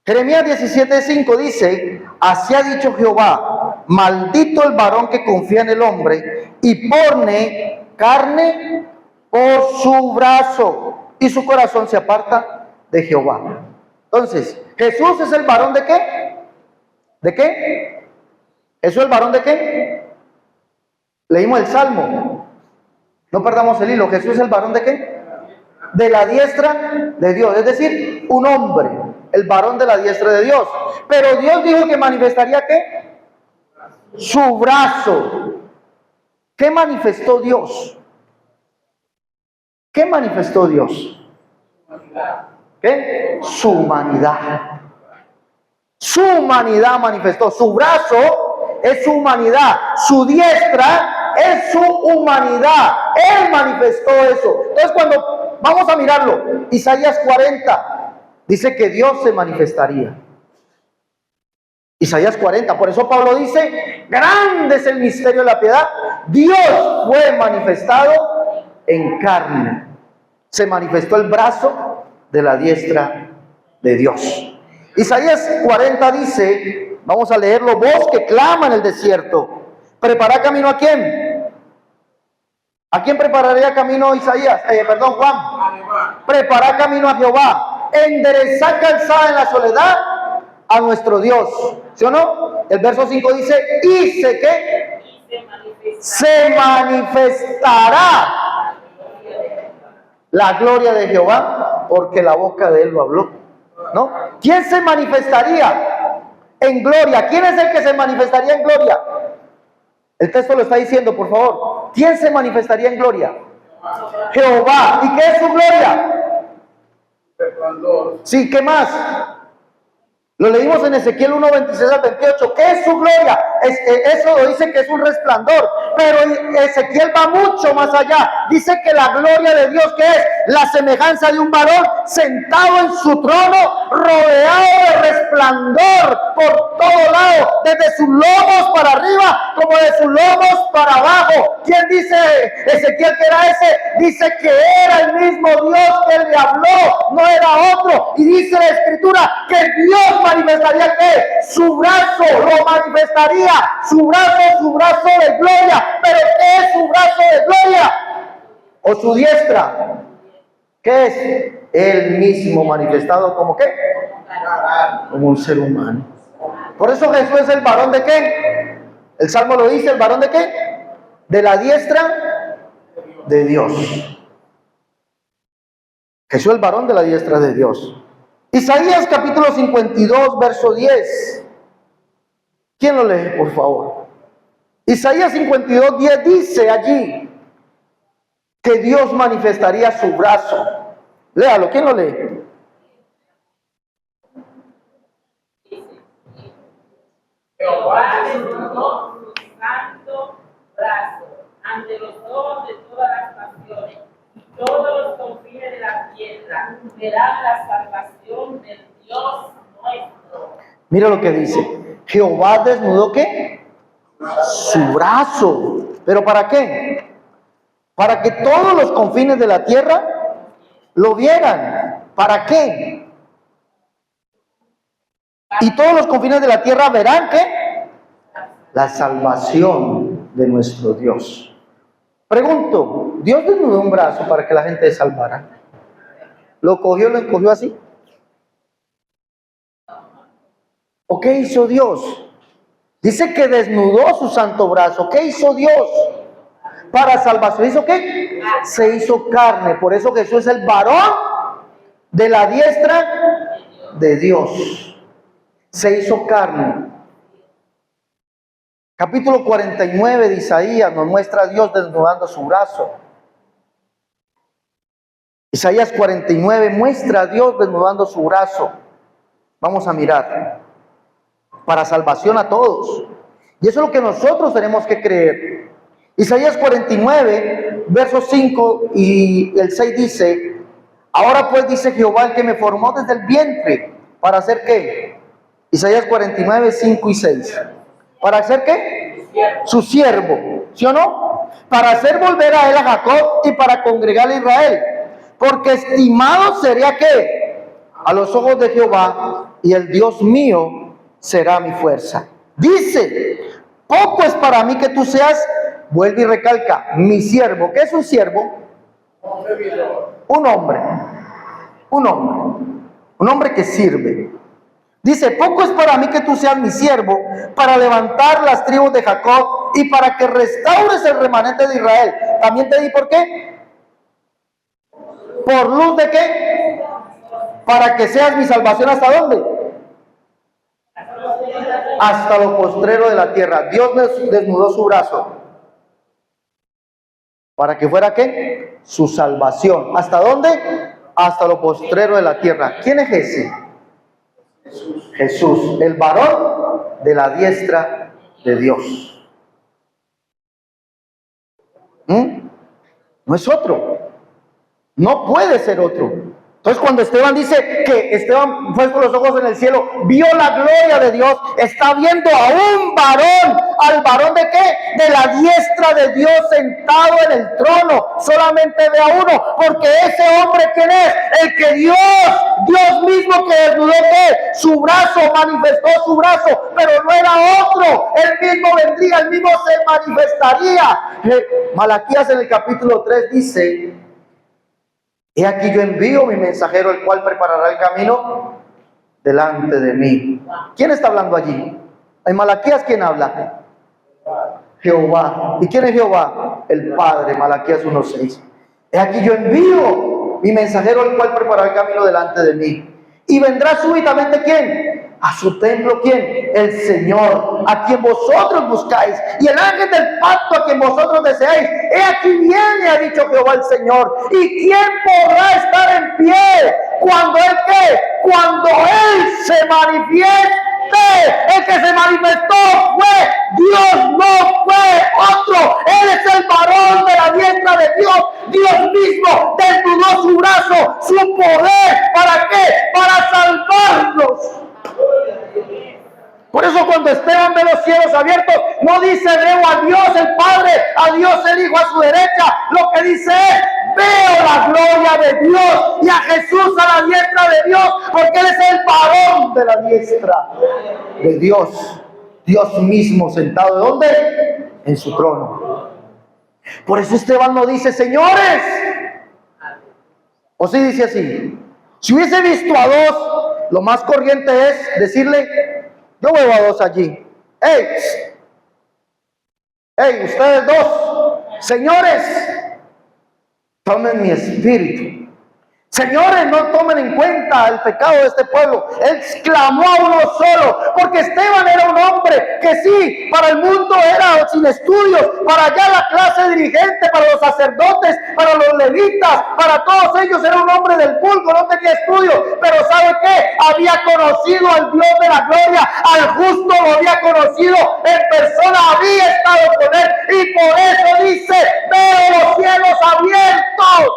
Jeremías 17:5 dice, así ha dicho Jehová, maldito el varón que confía en el hombre y pone carne por su brazo y su corazón se aparta de Jehová. Entonces, Jesús es el varón ¿de qué? ¿De qué? ¿Jesús es el varón de qué? Leímos el Salmo. No perdamos el hilo. ¿Jesús es el varón de qué? De la diestra de Dios. Es decir, un hombre, el varón de la diestra de Dios. Pero Dios dijo que manifestaría ¿qué? Su brazo. ¿Qué manifestó Dios? ¿Qué manifestó Dios? ¿Qué? Su humanidad. Su humanidad manifestó. Su brazo es su humanidad. Su diestra es su humanidad. Él manifestó eso. Entonces cuando vamos a mirarlo, Isaías 40 dice que Dios se manifestaría. Isaías 40, por eso Pablo dice, grande es el misterio de la piedad. Dios fue manifestado en carne. Se manifestó el brazo de la diestra de Dios. Isaías 40 dice, vamos a leerlo, voz que clama en el desierto, ¿prepara camino a quién? ¿A quién prepararía camino Isaías? Juan. Prepara camino a Jehová, enderezar calzada en la soledad a nuestro Dios. ¿Sí o no? El verso 5 dice, y sé que se manifestará la gloria de Jehová, porque la boca de él lo habló. ¿No? ¿Quién se manifestaría en gloria? ¿Quién es el que se manifestaría en gloria? El texto lo está diciendo, por favor. ¿Quién se manifestaría en gloria? Jehová. ¿Y qué es su gloria? Sí, ¿qué más? Lo leímos en Ezequiel 1, 26 al 28. ¿Qué es su gloria? Eso lo dice que es un resplandor. Pero Ezequiel va mucho más allá. Dice que la gloria de Dios, ¿qué es? La semejanza de un varón sentado en su trono, rodeado de resplandor por todo lado, desde sus lomos para arriba, como de sus lomos para abajo. ¿Quién dice Ezequiel que era ese? Dice que era el mismo Dios que le habló, no era otro. Y dice la Escritura que Dios manifestaría ¿qué? Su brazo, lo manifestaría, su brazo de gloria. ¿Pero qué es su brazo de gloria? ¿O su diestra? ¿Qué es? Él mismo manifestado como ¿qué? Como un ser humano. Por eso Jesús es el varón de ¿qué? El Salmo lo dice, ¿el varón de qué? De la diestra de Dios. Jesús es el varón de la diestra de Dios. Isaías capítulo 52, verso 10. ¿Quién lo lee, por favor? Isaías 52, 10 dice allí que Dios manifestaría su brazo. Léalo, ¿quién lo lee? Jehová desnudó su santo brazo ante los ojos de todas las naciones, y todos los confines de la tierra verán la salvación del Dios nuestro. Mira lo que dice. Jehová desnudó ¿qué? Su brazo. ¿Pero para qué? Para que todos los confines de la tierra lo vieran. ¿Para qué? Y todos los confines de la tierra verán ¿qué? La salvación de nuestro Dios. Pregunto, ¿Dios desnudó un brazo para que la gente se salvara? ¿Lo encogió así? ¿O qué hizo Dios? Dice que desnudó su santo brazo. ¿Qué hizo Dios? Para salvación. ¿Hizo qué? Se hizo carne. Por eso Jesús es el varón de la diestra de Dios. Se hizo carne. Capítulo 49 de Isaías nos muestra a Dios desnudando su brazo. Isaías 49 muestra a Dios desnudando su brazo. Vamos a mirar. Para salvación a todos. Y eso es lo que nosotros tenemos que creer. Isaías 49, versos 5 y el 6 dice: ahora pues dice Jehová, el que me formó desde el vientre, ¿para hacer qué? Isaías 49, 5 y 6. ¿Para hacer qué? Su siervo, ¿sí o no? Para hacer volver a él a Jacob y para congregar a Israel. Porque estimado sería ¿qué? A los ojos de Jehová, y el Dios mío será mi fuerza. Dice, poco es para mí que tú seas, vuelve y recalca, mi siervo. ¿Qué es un siervo? Un hombre que sirve. Dice, poco es para mí que tú seas mi siervo para levantar las tribus de Jacob y para que restaures el remanente de Israel. También te di por qué. ¿Por luz de qué? Para que seas mi salvación. ¿Hasta dónde? Hasta lo postrero de la tierra. Dios desnudó su brazo. ¿Para que fuera qué? Su salvación. ¿Hasta dónde? Hasta lo postrero de la tierra. ¿Quién es ese? Jesús, el varón de la diestra de Dios. No es otro. No puede ser otro. Entonces cuando Esteban dice que Esteban fue con los ojos en el cielo, vio la gloria de Dios, está viendo a un varón. ¿Al varón de qué? De la diestra de Dios sentado en el trono. Solamente ve a uno, porque ese hombre, ¿quién es? El que Dios mismo que desnudó ¿qué? Su brazo, manifestó su brazo, pero no era otro. Él mismo vendría, él mismo se manifestaría. Malaquías en el capítulo 3 dice: he aquí yo envío mi mensajero, el cual preparará el camino delante de mí. ¿Quién está hablando allí? En Malaquías, ¿quién habla? Jehová. ¿Y quién es Jehová? El Padre. Malaquías 1:6. He aquí yo envío mi mensajero, el cual preparará el camino delante de mí. Y vendrá súbitamente ¿quién? A su templo, ¿quién? El Señor, a quien vosotros buscáis, y el ángel del pacto a quien vosotros deseáis. He aquí viene, ha dicho Jehová el Señor. ¿Y quién podrá estar en pie cuando Él qué? Cuando Él se manifieste. El que se manifestó fue Dios, no fue otro. Él es el varón de la diestra de Dios. Dios mismo desnudó su brazo, su poder. ¿Para qué? Para salvarnos. Por eso cuando Esteban ve los cielos abiertos, no dice veo a Dios el Padre, a Dios el Hijo a su derecha. Lo que dice es veo la gloria de Dios y a Jesús a la diestra de Dios, porque Él es el varón de la diestra de Dios. Dios mismo sentado, ¿de dónde? En su trono. Por eso Esteban no dice señores, o sí dice así. Si hubiese visto a dos, lo más corriente es decirle: yo veo a dos allí. ¡Ey! Ustedes dos, señores, tomen mi espíritu. Señores, no tomen en cuenta el pecado de este pueblo. Él clamó a uno solo, porque Esteban era un hombre que sí, para el mundo era sin estudios, para allá la clase dirigente, para los sacerdotes, para los levitas, para todos ellos era un hombre del vulgo, no tenía estudios, pero ¿sabe qué? Había conocido al Dios de la gloria, al justo lo había conocido en persona, había estado con él, y por eso dice: veo los cielos abiertos.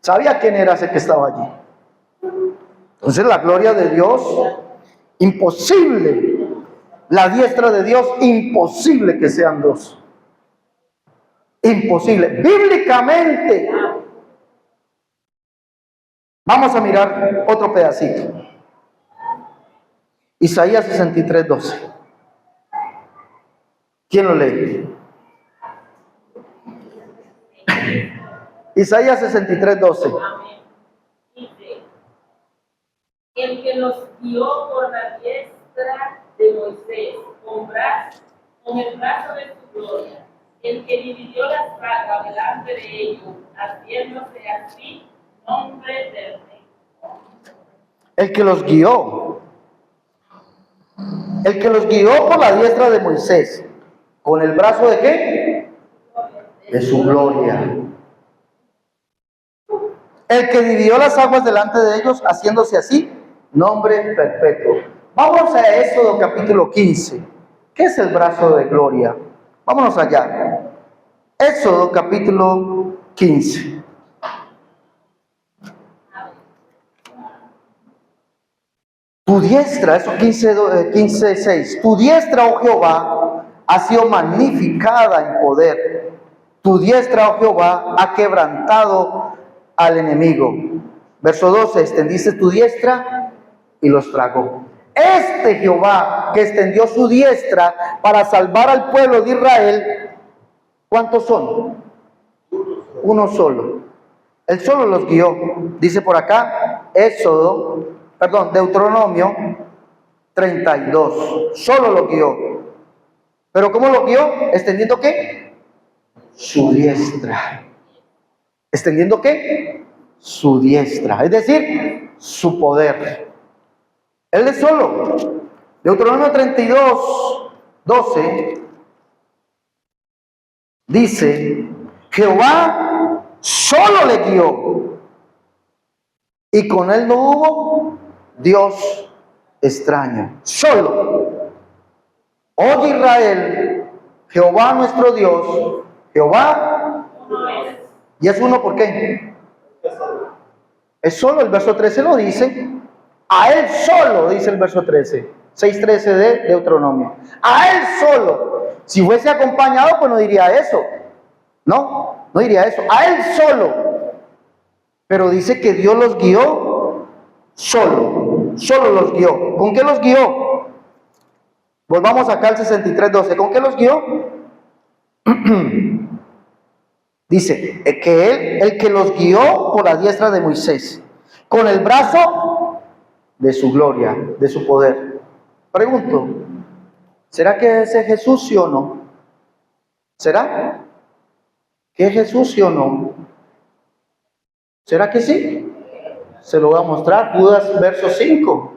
Sabía quién era ese que estaba allí. Entonces la gloria de Dios, imposible. La diestra de Dios, imposible que sean dos. Imposible. Bíblicamente. Vamos a mirar otro pedacito. Isaías 63:12. ¿Quién lo lee? Isaías 63:12. Amén. Dice: el que los guió por la diestra de Moisés, con el brazo de su gloria, el que dividió las aguas delante de ellos, haciéndose así nombre perfecto. El que los guió. El que los guió por la diestra de Moisés, con el brazo de ¿qué? De su gloria. El que dividió las aguas delante de ellos, haciéndose así nombre perpetuo. Vamos a Éxodo capítulo 15. ¿Qué es el brazo de gloria? Vámonos allá. Éxodo capítulo 15. Tu diestra, eso 15:6. Tu diestra, oh Jehová, ha sido magnificada en poder. Tu diestra, oh Jehová, ha quebrantado al enemigo. Verso 12, extendiste tu diestra y los tragó. Este Jehová que extendió su diestra para salvar al pueblo de Israel, ¿cuántos son? Uno solo. Él solo los guió. Dice por acá, Deuteronomio 32. Solo los guió. ¿Pero cómo los guió? ¿Extendiendo qué? Su diestra. ¿Extendiendo qué? Su diestra. Es decir, su poder. Él es solo. Deuteronomio 32, 12 dice, Jehová solo le guió y con él no hubo Dios extraño. Solo. Oye Israel, Jehová nuestro Dios, Jehová, y es uno, ¿por qué? Es solo, el verso 13 lo dice. A él solo, dice el verso 13, 6:13 de Deuteronomio. A él solo. Si fuese acompañado, pues no diría eso. No diría eso. A él solo. Pero dice que Dios los guió solo. Solo los guió. ¿Con qué los guió? Volvamos acá al 63:12. ¿Con qué los guió? Dice que el que los guió por la diestra de Moisés, con el brazo de su gloria, de su poder. Pregunto, ¿será que ese Jesús sí o no? ¿Será que es Jesús sí o no? ¿Será que sí? Se lo voy a mostrar. Judas verso 5.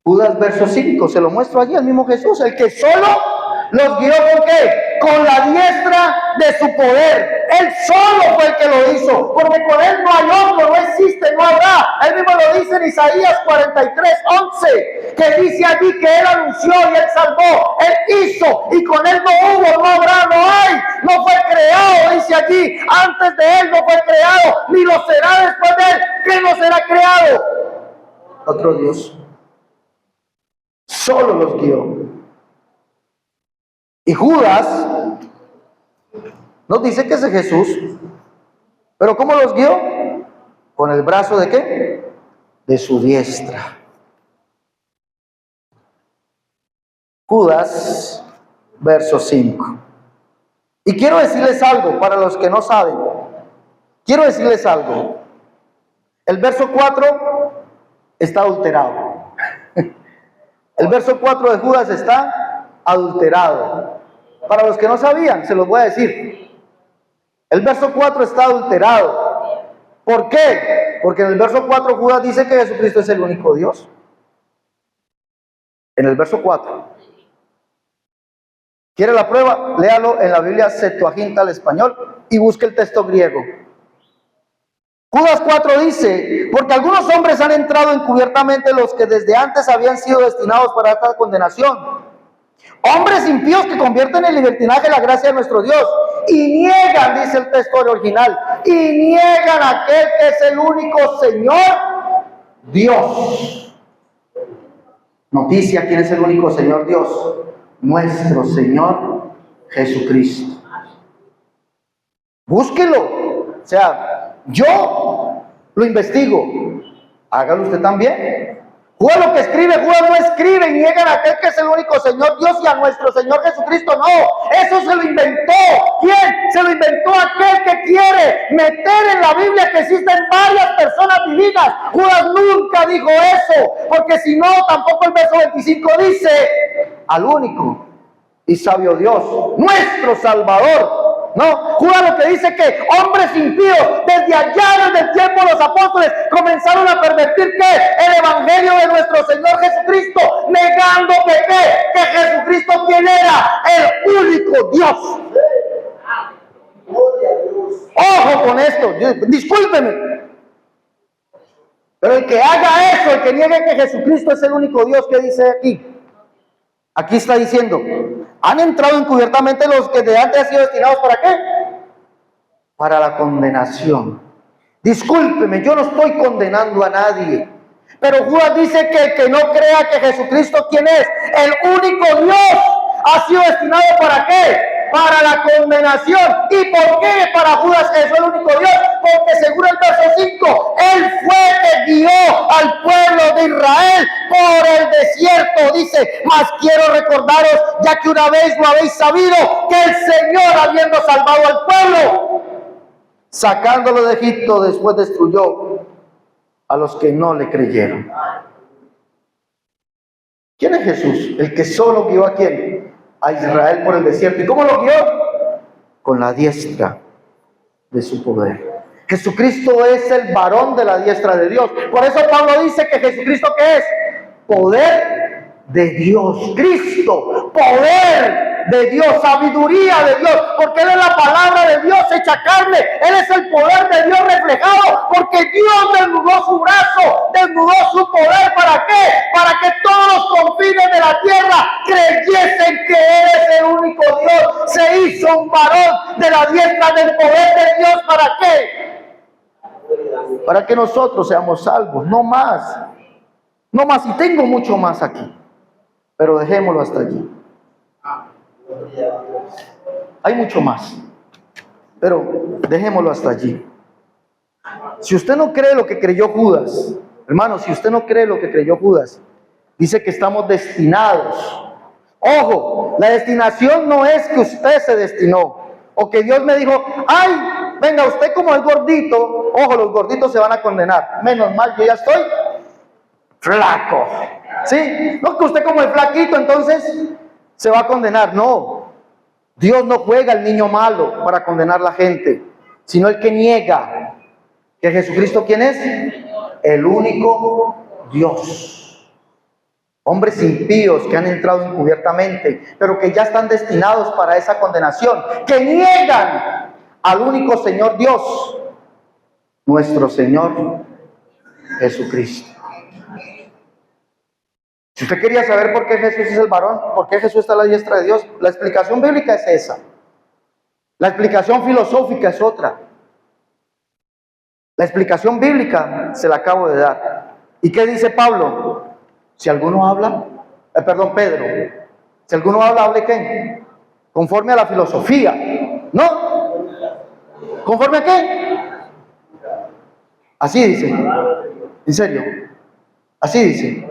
Judas verso 5, se lo muestro allí al mismo Jesús, el que solo los guió. ¿Con qué? Con la diestra de su poder. Él solo fue el que lo hizo, porque con él no hay otro, no existe, no habrá. Él mismo lo dice en Isaías 43:11, que dice allí que él anunció y él salvó, él hizo, y con él no hubo, no habrá, no hay, no fue creado, dice allí, antes de él no fue creado, ni lo será después de él, que no será creado. Otro Dios. Solo los guió. Y Judas nos dice que es Jesús. ¿Pero cómo los guió? ¿Con el brazo de qué? De su diestra. Judas, verso 5. Y quiero decirles algo para los que no saben. Quiero decirles algo. El verso 4 está adulterado. El verso 4 de Judas está adulterado. Para los que no sabían, se los voy a decir. El verso 4 está adulterado. ¿Por qué? Porque en el verso 4 Judas dice que Jesucristo es el único Dios. En el verso 4. ¿Quiere la prueba? Léalo en la Biblia Septuaginta al español y busque el texto griego. Judas 4 dice, porque algunos hombres han entrado encubiertamente, los que desde antes habían sido destinados para esta condenación. Hombres impíos que convierten en libertinaje la gracia de nuestro Dios y niegan, dice el texto original, y niegan a aquel que es el único Señor, Dios. Noticia, ¿quién es el único Señor Dios? Nuestro Señor Jesucristo. Búsquelo. O sea, yo lo investigo. Hágalo usted también. Judas lo que escribe, Judas no escribe y niegan a aquel que es el único Señor Dios y a nuestro Señor Jesucristo. No, eso se lo inventó. ¿Quién? Se lo inventó aquel que quiere meter en la Biblia que existen varias personas divinas. Judas nunca dijo eso, porque si no, tampoco el verso 25 dice al único y sabio Dios, nuestro Salvador. No, Judas lo que dice que hombres impíos desde allá, desde el tiempo de los apóstoles, comenzaron a pervertir ¿qué? El evangelio de nuestro Señor Jesucristo, negando que Jesucristo quien era el único Dios. Ojo con esto, discúlpeme, pero el que haga eso, el que niegue que Jesucristo es el único Dios, ¿qué dice aquí? Aquí está diciendo, han entrado encubiertamente los que de antes han sido destinados ¿para qué? Para la condenación. Discúlpeme, yo no estoy condenando a nadie, pero Judas dice que el que no crea que Jesucristo, ¿quién es? El único Dios, ha sido destinado ¿para qué? Para la condenación. ¿Y por qué para Judas es el único Dios? Porque según el verso 5, él fue que guió al pueblo de Israel por el esto, dice, mas quiero recordaros, ya que una vez lo habéis sabido, que el Señor, habiendo salvado al pueblo, sacándolo de Egipto, después destruyó a los que no le creyeron. ¿Quién es Jesús? El que solo guió ¿a quién? A Israel por el desierto. ¿Y cómo lo guió? Con la diestra de su poder. Jesucristo es el varón de la diestra de Dios. Por eso Pablo dice que Jesucristo, ¿qué es? Poder de Dios. Cristo, poder de Dios, sabiduría de Dios, porque Él es la palabra de Dios hecha carne. Él es el poder de Dios reflejado, porque Dios desnudó su brazo, desnudó su poder. ¿Para qué? Para que todos los confines de la tierra creyesen que Él es el único Dios. Se hizo un varón de la diestra del poder de Dios. ¿Para qué? Para que nosotros seamos salvos, no más. No más, y tengo mucho más aquí, pero dejémoslo hasta allí. Hay mucho más, pero dejémoslo hasta allí. Si usted no cree lo que creyó Judas, hermano, si usted no cree lo que creyó Judas, dice que estamos destinados. Ojo, la destinación no es que usted se destinó, o que Dios me dijo, ay, venga, usted como es gordito, ojo, los gorditos se van a condenar. Menos mal, yo ya estoy flaco. ¿Sí? No que usted como es flaquito, entonces se va a condenar. No. Dios no juega al niño malo para condenar a la gente, sino el que niega que Jesucristo, ¿quién es? El único Dios. Hombres impíos que han entrado encubiertamente, pero que ya están destinados para esa condenación, que niegan al único Señor Dios, nuestro Señor Jesucristo. Si usted quería saber por qué Jesús es el varón, por qué Jesús está a la diestra de Dios, la explicación bíblica es esa. La explicación filosófica es otra. La explicación bíblica se la acabo de dar. ¿Y qué dice Pablo? Si alguno habla, Pedro, si alguno habla, ¿hable qué? Conforme a la filosofía, ¿no? ¿Conforme a qué? Así dice. ¿En serio? Así dice.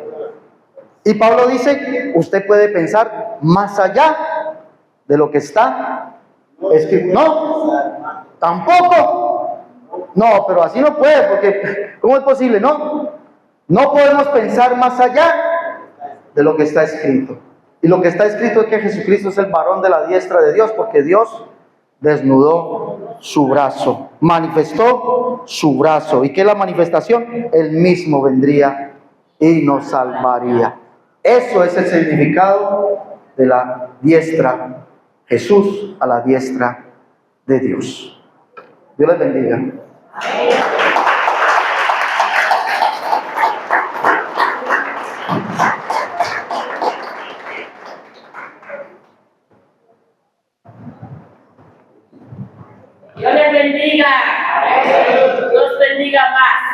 Y Pablo dice, usted puede pensar más allá de lo que está escrito. No, tampoco. No, pero así no puede, porque ¿cómo es posible? No, no podemos pensar más allá de lo que está escrito. Y lo que está escrito es que Jesucristo es el varón de la diestra de Dios, porque Dios desnudó su brazo, manifestó su brazo. ¿Y qué es la manifestación? Él mismo vendría y nos salvaría. Eso es el significado de la diestra. Jesús a la diestra de Dios. Dios les bendiga. Dios les bendiga. Dios bendiga más.